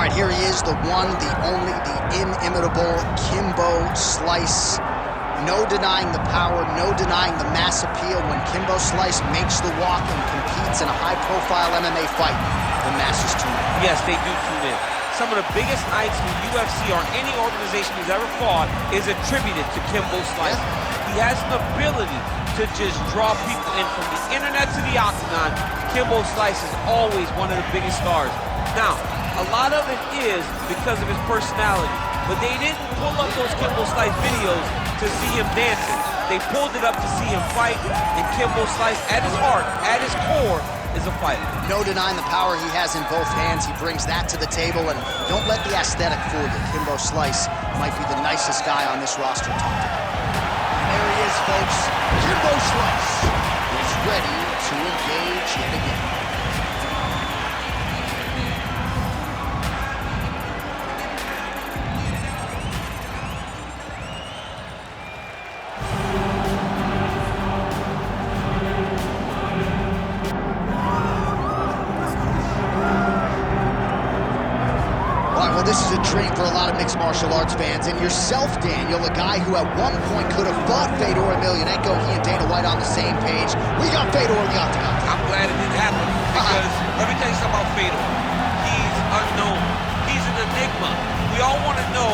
All right, here he is, the one, the only, the inimitable Kimbo Slice. No denying the power, no denying the mass appeal. When Kimbo Slice makes the walk and competes in a high-profile MMA fight, the masses tune in. Yes, they do tune in. Some of the biggest nights in UFC or any organization he's ever fought is attributed to Kimbo Slice. Yeah. He has an ability to just draw people in from the internet to the octagon. Kimbo Slice is always one of the biggest stars. Now, a lot of it is because of his personality, but they didn't pull up those Kimbo Slice videos to see him dancing. They pulled it up to see him fight, and Kimbo Slice, at his heart, at his core, is a fighter. No denying the power he has in both hands. He brings that to the table, and don't let the aesthetic fool you. Kimbo Slice might be the nicest guy on this roster. Talk to him. And there he is, folks. Kimbo Slice is ready to engage yet again. Well, this is a dream for a lot of mixed martial arts fans, and yourself, Daniel, a guy who at one point could have fought Fedor Emelianenko. He and Dana White on the same page. We got Fedor in the octagon. I'm glad it didn't happen, because let me tell you something about Fedor. He's unknown. He's an enigma. We all want to know,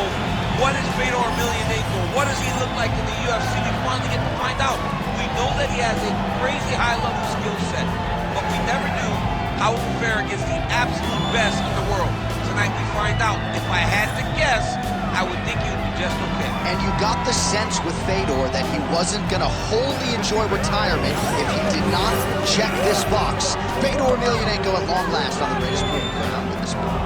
what is Fedor Emelianenko? What does he look like in the UFC? We finally get to find out. We know that he has a crazy high-level skill set, but we never knew how he would fare against the absolute best in the world. Tonight we find out. If I had to guess, I would think he would be just okay. And you got the sense with Fedor that he wasn't going to wholly enjoy retirement if he did not check this box. Fedor Emelianenko at long last on the greatest proving ground in the sport.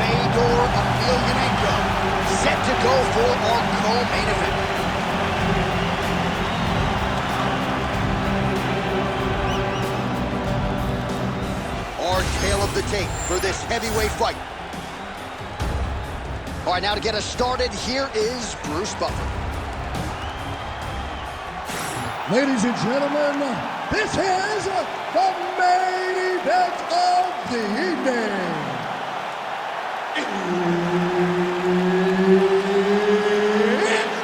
Fedor Emelianenko set to go for our co-main event. Our tale of the tape for this heavyweight fight. All right, now to get us started, here is Bruce Buffer. Ladies and gentlemen, this is the main event of the evening. It's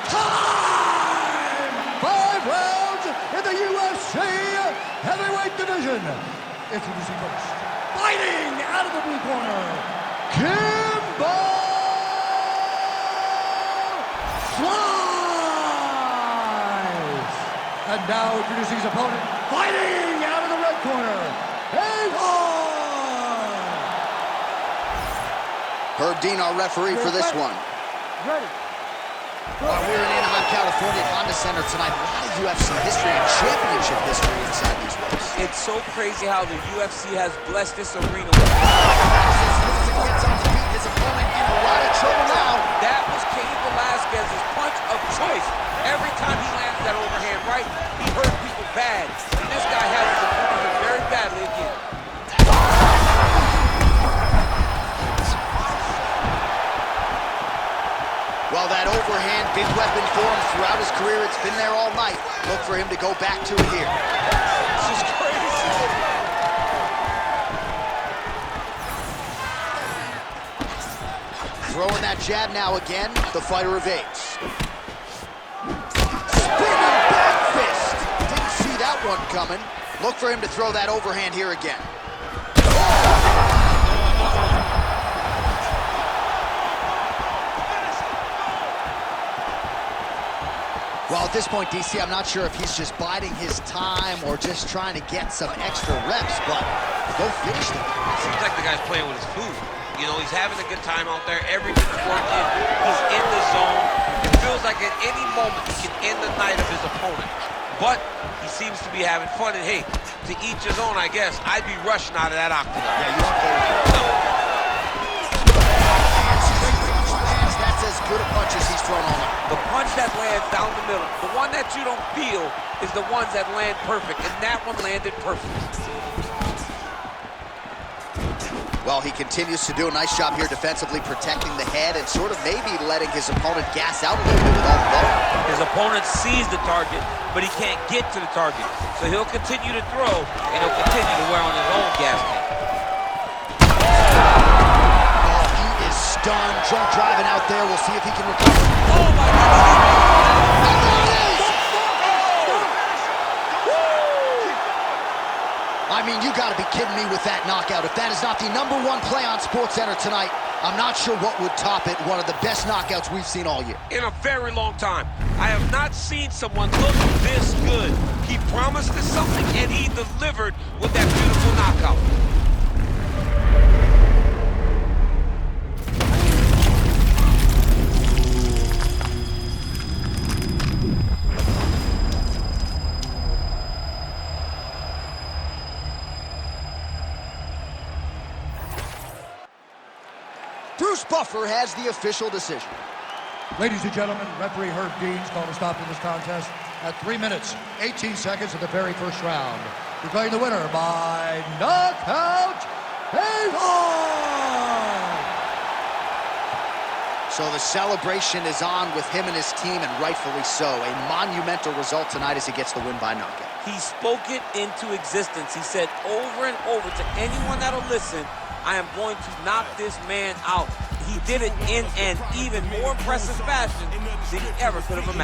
time! 5 rounds in the UFC heavyweight division. Introducing first, fighting out of the blue corner, Kimbo Slice. And now introducing his opponent, fighting out of the red corner, Fedor. Herb Dean, our referee for this one. Ready. We're in Anaheim, California, at Honda Center tonight. A lot of UFC history and championship history inside these ropes. It's so crazy how the UFC has blessed this arena with. Gets on his feet, his opponent in a lot of trouble now. That was Cain Velasquez's punch of choice. Every time he landed that overhand right, he hurt people bad. And this guy has his opponent hurt very badly again. Well, that overhand, big weapon for him throughout his career. It's been there all night. Look for him to go back to it here. This is crazy. Throwing that jab now again. The fighter evades. Spinning back fist. Didn't see that one coming. Look for him to throw that overhand here again. Well, at this point, DC, I'm not sure if he's just biding his time or just trying to get some extra reps, but go finish them. It seems like the guy's playing with his food. You know, he's having a good time out there. Everything's working. He's in the zone. It feels like at any moment he can end the night of his opponent. But he seems to be having fun, and hey, to each his own, I guess. I'd be rushing out of that octagon. Yeah, you are. That's as good a punch as he's thrown all night. The punch that lands down the middle, the one that you don't feel, is the ones that land perfect, and that one landed perfect. Well, he continues to do a nice job here defensively, protecting the head and sort of maybe letting his opponent gas out a little bit with all the low. His opponent sees the target, but he can't get to the target. So he'll continue to throw, and he'll continue to wear on his own gas tank. Oh, he is stunned. Drunk driving out there. We'll see if he can recover. Oh, my God. I mean, you gotta be kidding me with that knockout. If that is not the #1 play on SportsCenter tonight, I'm not sure what would top it. One of the best knockouts we've seen all year. In a very long time. I have not seen someone look this good. He promised us something, and he delivered with that beautiful knockout. Bruce Buffer has the official decision. Ladies and gentlemen, referee Herb Dean's called a stop to this contest at 3 minutes, 18 seconds of the very first round. Declaring the winner by knockout, Fedor! So the celebration is on with him and his team, and rightfully so. A monumental result tonight as he gets the win by knockout. He spoke it into existence. He said over and over to anyone that'll listen, I am going to knock this man out. He did it in an even more impressive fashion than he ever could have imagined.